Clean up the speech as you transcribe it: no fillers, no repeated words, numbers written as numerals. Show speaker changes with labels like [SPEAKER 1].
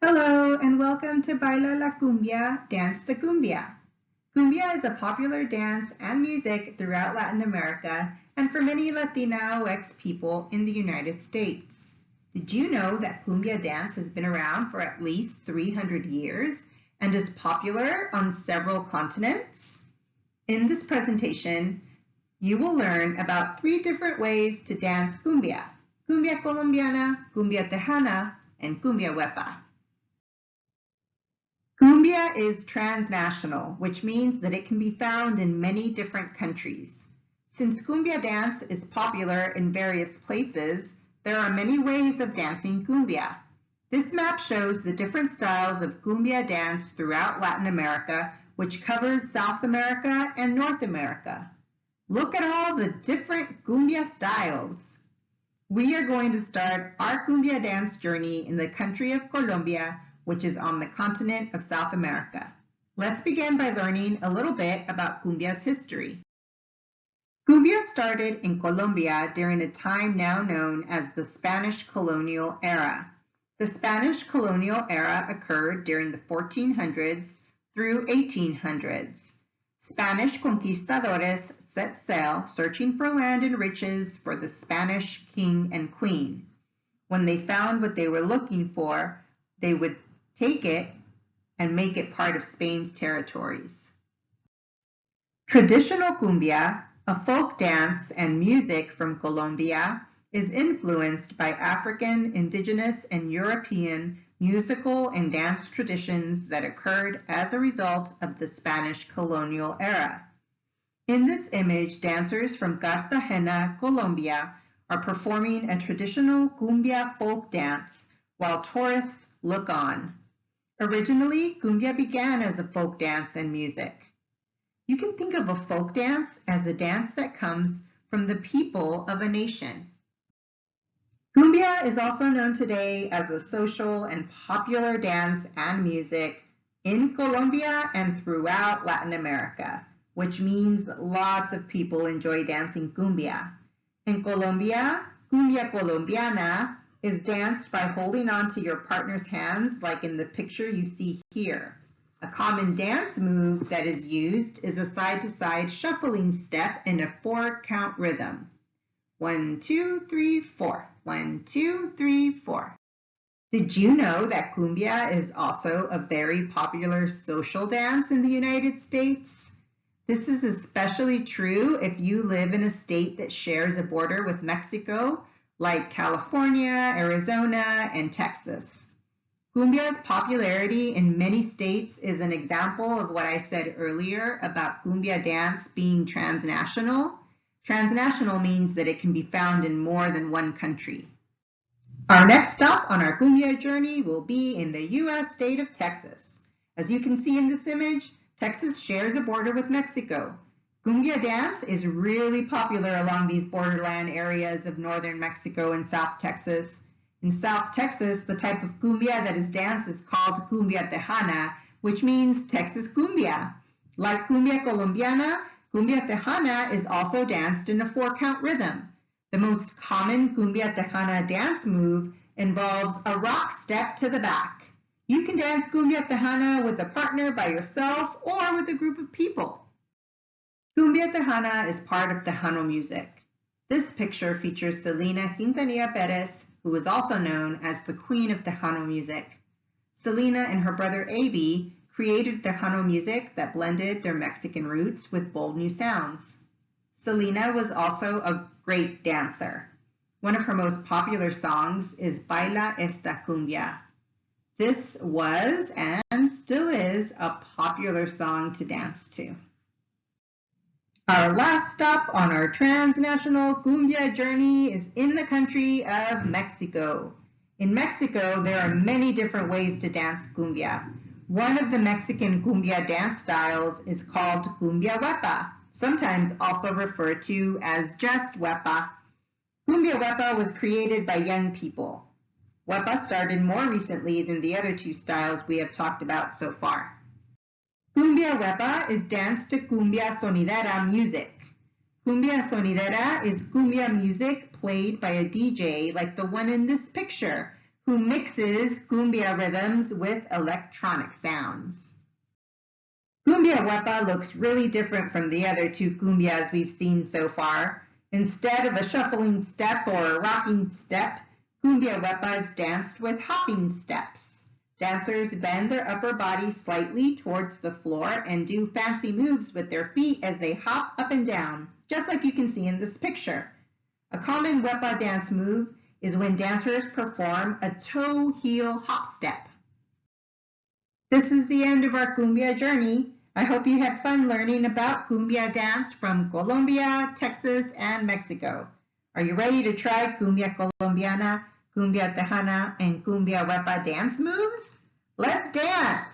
[SPEAKER 1] Hello and welcome to Baila la Cumbia, Dance the Cumbia. Cumbia is a popular dance and music throughout Latin America and for many Latinx people in the United States. Did you know that Cumbia dance has been around for at least 300 years and is popular on several continents? In this presentation, you will learn about 3 different ways to dance cumbia: Cumbia Colombiana, Cumbia Tejana, and Cumbia Wepa. Cumbia is transnational, which means that it can be found in many different countries. Since cumbia dance is popular in various places, there are many ways of dancing cumbia. This map shows the different styles of cumbia dance throughout Latin America, which covers South America and North America. Look at all the different cumbia styles. We are going to start our cumbia dance journey in the country of Colombia, which is on the continent of South America. Let's begin by learning a little bit about cumbia's history. Cumbia started in Colombia during a time now known as the Spanish colonial era. The Spanish colonial era occurred during the 1400s through 1800s. Spanish conquistadores set sail searching for land and riches for the Spanish king and queen. When they found what they were looking for, they would take it and make it part of Spain's territories. Traditional cumbia, a folk dance and music from Colombia, is influenced by African, indigenous, and European musical and dance traditions that occurred as a result of the Spanish colonial era. In this image, dancers from Cartagena, Colombia, are performing a traditional cumbia folk dance while tourists look on. Originally, cumbia began as a folk dance and music. You can think of a folk dance as a dance that comes from the people of a nation. Cumbia is also known today as a social and popular dance and music in Colombia and throughout Latin America, which means lots of people enjoy dancing cumbia. In Colombia, Cumbia Colombiana is danced by holding onto your partner's hands like in the picture you see here. A common dance move that is used is a side-to-side shuffling step in a 4-count rhythm. 1, 2, 3, 4. 1, 2, 3, 4. Did you know that cumbia is also a very popular social dance in the United States? This is especially true if you live in a state that shares a border with Mexico, like California, Arizona, and Texas. Cumbia's popularity in many states is an example of what I said earlier about cumbia dance being transnational. Transnational means that it can be found in more than one country. Our next stop on our cumbia journey will be in the U.S. state of Texas. As you can see in this image, Texas shares a border with Mexico. Cumbia dance is really popular along these borderland areas of northern Mexico and South Texas. In South Texas, the type of cumbia that is danced is called Cumbia Tejana, which means Texas cumbia. Like Cumbia Colombiana, Cumbia Tejana is also danced in a 4-count rhythm. The most common Cumbia Tejana dance move involves a rock step to the back. You can dance Cumbia Tejana with a partner, by yourself, or with a group of people. Cumbia Tejana is part of Tejano music. This picture features Selena Quintanilla Perez, who is also known as the Queen of Tejano music. Selena and her brother Avi created Tejano music that blended their Mexican roots with bold new sounds. Selena was also a great dancer. One of her most popular songs is Baila esta Cumbia. This was and still is a popular song to dance to. Our last stop on our transnational cumbia journey is in the country of Mexico. In Mexico, there are many different ways to dance cumbia. One of the Mexican cumbia dance styles is called Cumbia Wepa, sometimes also referred to as just Wepa. Cumbia Wepa was created by young people. Wepa started more recently than the other 2 styles we have talked about so far. Cumbia Wepa is danced to cumbia sonidera music. Cumbia sonidera is cumbia music played by a DJ like the one in this picture, who who mixes cumbia rhythms with electronic sounds. Cumbia Wepa looks really different from the other two cumbias we've seen so far. Instead of a shuffling step or a rocking step, Cumbia Wepa is danced with hopping steps. Dancers bend their upper body slightly towards the floor and do fancy moves with their feet as they hop up and down, just like you can see in this picture. A common Wepa dance move is when dancers perform a toe-heel hop step. This is the end of our cumbia journey. I hope you had fun learning about cumbia dance from Colombia, Texas, and Mexico. Are you ready to try Cumbia Colombiana, Cumbia Tejana, and Cumbia Wepa dance moves? Let's dance!